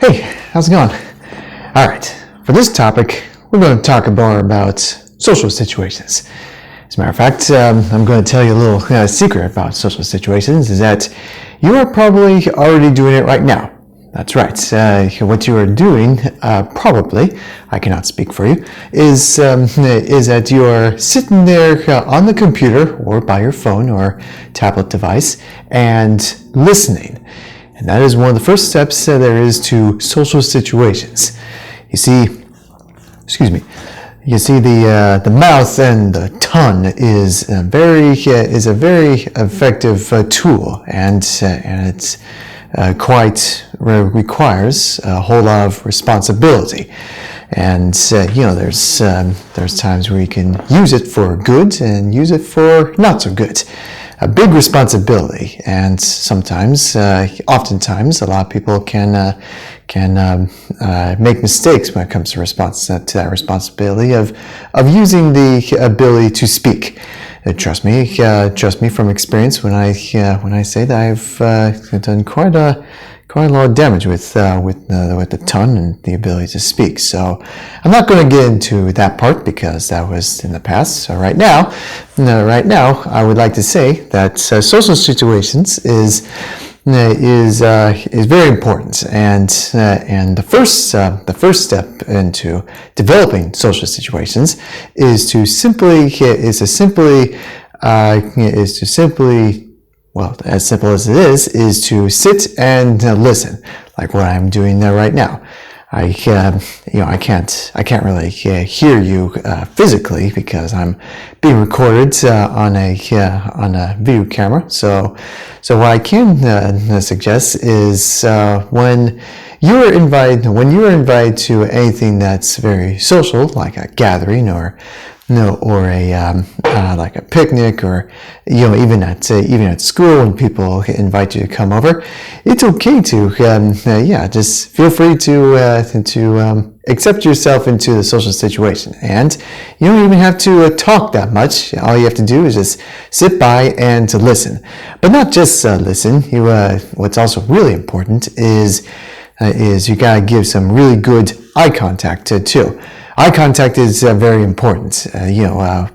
Hey, how's it going? All right, for this topic, we're going to talk more about social situations. As a matter of fact, I'm going to tell you a little secret about social situations, is that you are probably already doing it right now. That's right. What you are doing, probably, I cannot speak for you, is that you are sitting there on the computer or by your phone or tablet device and listening. And that is one of the first steps there is to social situations. You see, the mouth and the tongue is a very effective tool, and it's quite requires a whole lot of responsibility. And there's times where you can use it for good and use it for not so good. A big responsibility, and oftentimes, a lot of people can make mistakes when it comes to that responsibility of using the ability to speak. Trust me from experience when I say that I've done quite a lot of damage with the tongue and the ability to speak. So I'm not going to get into that part because that was in the past. So right now, I would like to say that social situations is very important, and the first step into developing social situations is to simply well, as simple as it is to sit and listen, like what I'm doing there right now. I can't really hear you physically because I'm being recorded on a video camera. So what I can suggest is when you're invited to anything that's very social, like a gathering or like a picnic, or even at school when people invite you to come over, it's okay to just feel free to accept yourself into the social situation, and you don't even have to talk that much. All you have to do is just sit by and to listen, but not just listen. What's also really important is you gotta give some really good eye contact too. Eye contact is very important.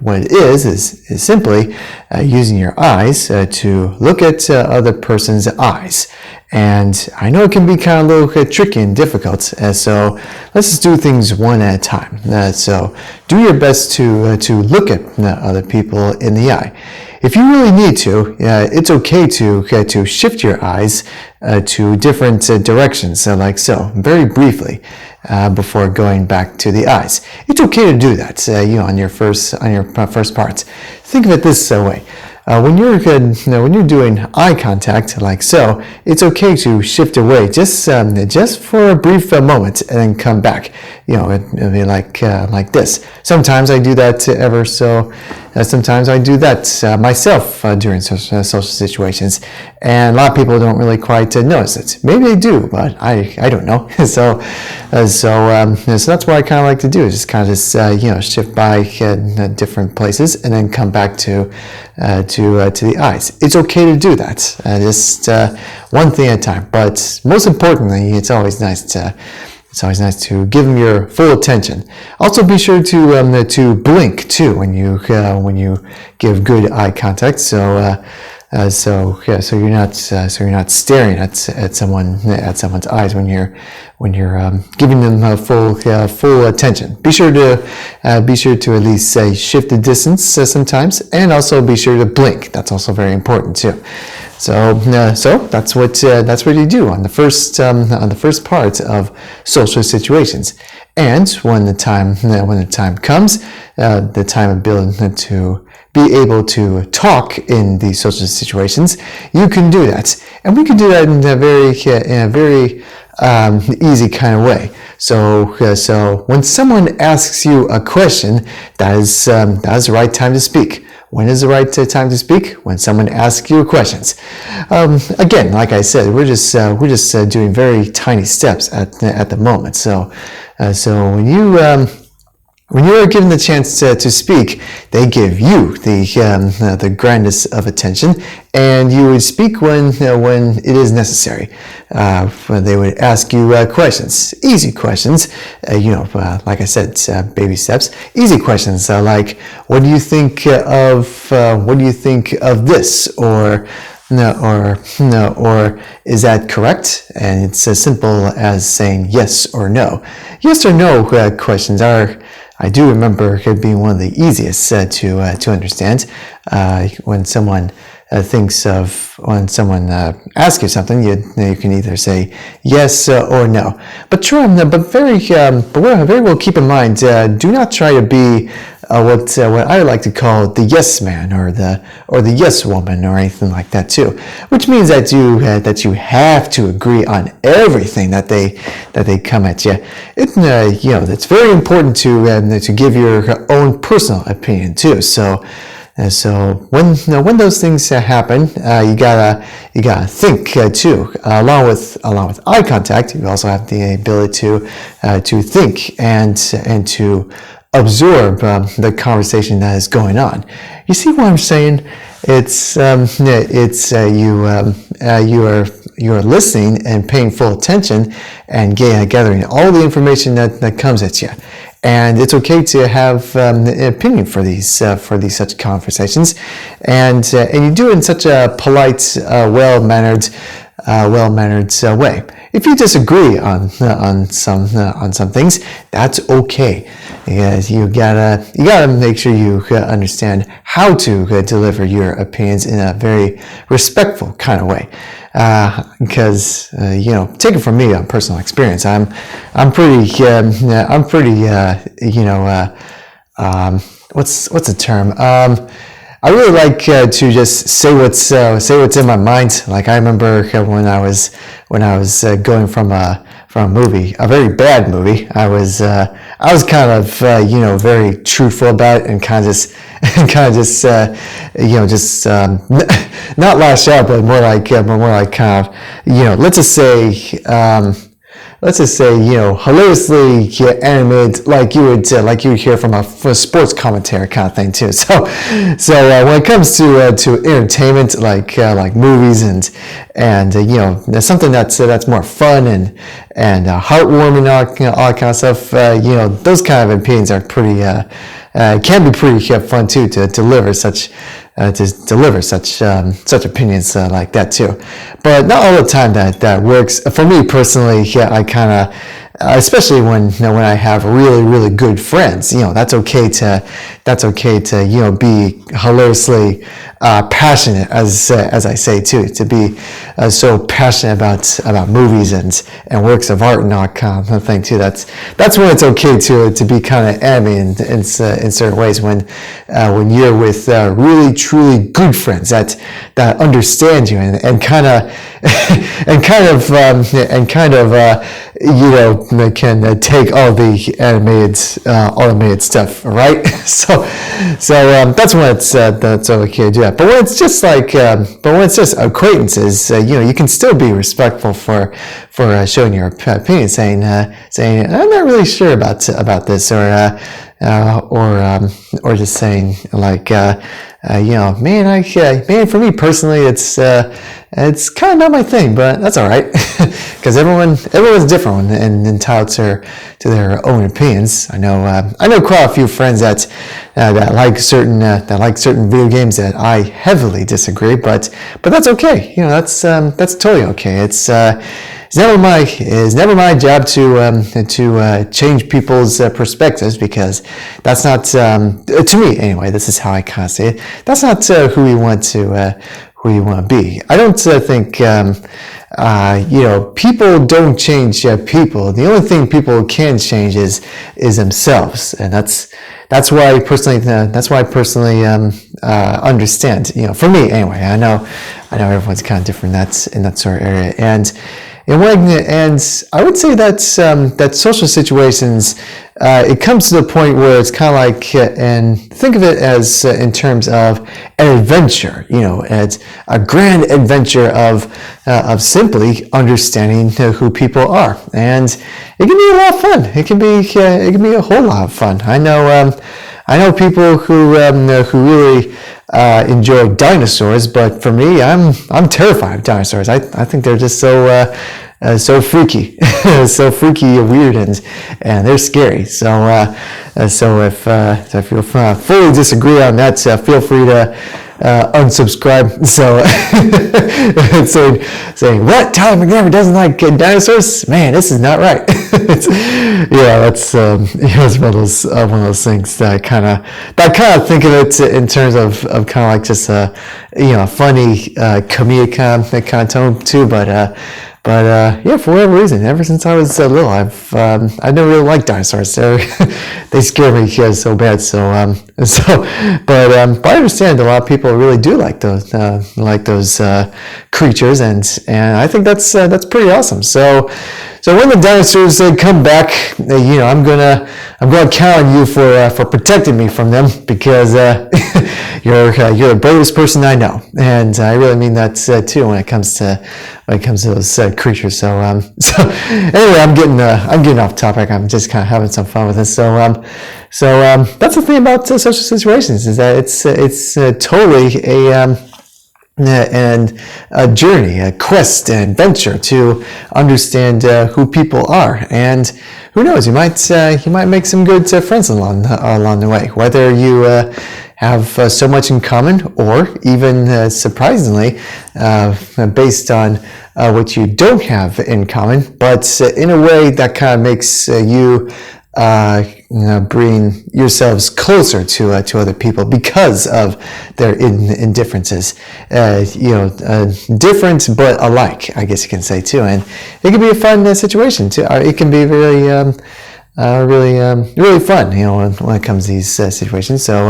What it is simply using your eyes to look at other person's eyes. And I know it can be kind of a little tricky and difficult, so let's just do things one at a time. So do your best to look at other people in the eye. If you really need to, it's okay to shift your eyes to different directions, like so, very briefly, before going back to the eyes. It's okay to do that, on your first parts. Think of it this way. When you're doing eye contact like so, it's okay to shift away just for a brief moment and then come back. It'll be like this. Sometimes I do that sometimes I do that myself during social situations, and a lot of people don't really quite notice it. Maybe they do, but I don't know. So that's what I kind of like to do, is just kind of shift by different places and then come back to the eyes. It's okay to do that, just one thing at a time. But most importantly, it's always nice to give them your full attention. Also, be sure to blink too when you give good eye contact. So you're not staring at someone's eyes when you're giving them full attention. Be sure to at least shift the distance sometimes, and also be sure to blink. That's also very important too. So that's what you do on the first part of social situations. And when the time comes, the time ability to be able to talk in these social situations, you can do that, and we can do that in a very easy kind of way. So when someone asks you a question, that is the right time to speak. When is the right time to speak? When someone asks you questions. Again, like I said, we're just doing very tiny steps at the moment. So when you When you are given the chance to speak, they give you the grandest of attention, and you would speak when it is necessary. When they would ask you questions, easy questions, like I said, baby steps. Easy questions like, "What do you think of this?" or or "Is that correct?" And it's as simple as saying yes or no. Yes or no questions I do remember it being one of the easiest to understand. When someone asks you something, you can either say yes or no. But very well keep in mind, do not try to be what I like to call the yes man or the yes woman or anything like that too, which means that you have to agree on everything that they come at you. It's very important to give your own personal opinion too. So when those things happen, you gotta think too. Along with eye contact, you also have the ability to think and to absorb the conversation that is going on. You see what I'm saying? You are listening and paying full attention and gathering all the information that comes at you. And it's okay to have an opinion for these such conversations, and you do it in such a polite, well-mannered way. If you disagree on some things, that's okay. You gotta make sure you understand how to deliver your opinions in a very respectful kind of way. Because take it from me on personal experience. I'm pretty what's the term? I really like to just say what's in my mind. Like I remember when I was going from a movie, a very bad movie. I was kind of very truthful about it and kind of just not lash out, but more like kind of let's just say hilariously animated, like you would hear from a sports commentator kind of thing too. So when it comes to entertainment, like movies and something that's more fun and heartwarming, all that kind of stuff. Those kind of opinions are pretty can be pretty fun too to deliver such opinions like that too. But not all the time that works. For me personally, I kind of, especially when I have really, really good friends, that's okay to be hilariously passionate, as I say too, to be so passionate about movies and works of art and all kind of thing too. That's when it's okay to be kind of animated in certain ways, when you're with really truly good friends that understand you and kind of can take all the animated stuff, right? So that's when that's okay to do that. But when it's just acquaintances, you can still be respectful for showing your opinion, saying I'm not really sure about this, or just saying like man, for me personally, it's kind of not my thing, but that's all right, because everyone's different and entitled to their own opinions. I know quite a few friends that like certain video games that I heavily disagree, but that's okay. That's totally okay. It's never my job to change people's perspectives, because that's not to me anyway. This is how I kind of say it. That's not who you want to be. I don't think people don't change people. The only thing people can change is themselves, and that's why I personally understand. For me anyway. I know everyone's kind of different. In that sort of area, and And I would say that social situations, it comes to the point where it's kind of like, and think of it as in terms of an adventure, as a grand adventure of simply understanding who people are, and it can be a lot of fun. It can be a whole lot of fun. I know people who really enjoy dinosaurs, but for me, I'm terrified of dinosaurs. I think they're just so freaky, so freaky and weird, and they're scary. So if you fully disagree on that, feel free to unsubscribe. So saying what, Tyler McNamer doesn't like dinosaurs? Man, this is not right. That's one of those things that kind of think of it in terms of kind of like just a funny comedic kind of tone too, but for whatever reason, ever since I was little, I've never really liked dinosaurs. They scare me so bad. But I understand a lot of people really do like those creatures, and I think that's pretty awesome. So when the dinosaurs come back, I'm gonna count on you for protecting me from them, because you're the bravest person I know, and I really mean that too when it comes to those creatures. So anyway, I'm getting off topic. I'm just kind of having some fun with this. So that's the thing about social situations, is that it's totally a journey, a quest, an adventure to understand who people are, and who knows, you might make some good friends along the way, whether you have so much in common, or even surprisingly, based on what you don't have in common, but in a way that kind of makes you bring yourselves closer to other people because of their indifferences. Different but alike, I guess you can say too, and it can be a fun situation too. It can be really fun, when it comes to these situations. So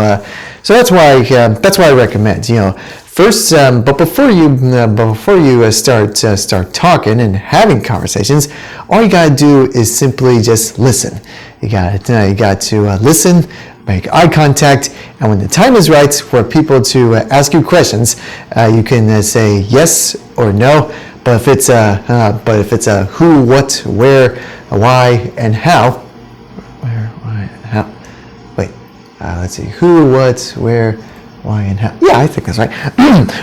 that's why I recommend, first, but before you start talking and having conversations, all you gotta do is simply just listen. You got to listen, make eye contact, and when the time is right for people to ask you questions, you can say yes or no. But if it's a who, what, where, why, and how. Where, why, and how. Wait, let's see. Who, what, where, why, and how. Yeah, I think that's right.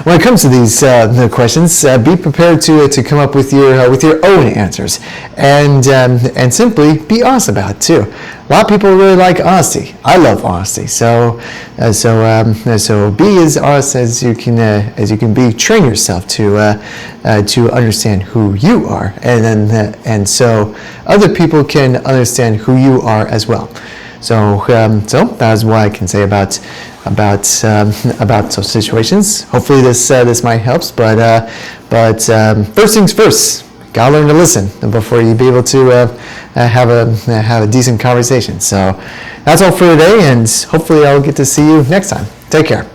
When it comes to these questions, be prepared to come up with your own answers, and simply be honest about it too. A lot of people really like honesty. I love honesty. So be as honest as you can be. Train yourself to understand who you are, and so other people can understand who you are as well. So that's what I can say about social situations. Hopefully this might help. But first things first, gotta learn to listen before you be able to have a decent conversation. So that's all for today, and hopefully I'll get to see you next time. Take care.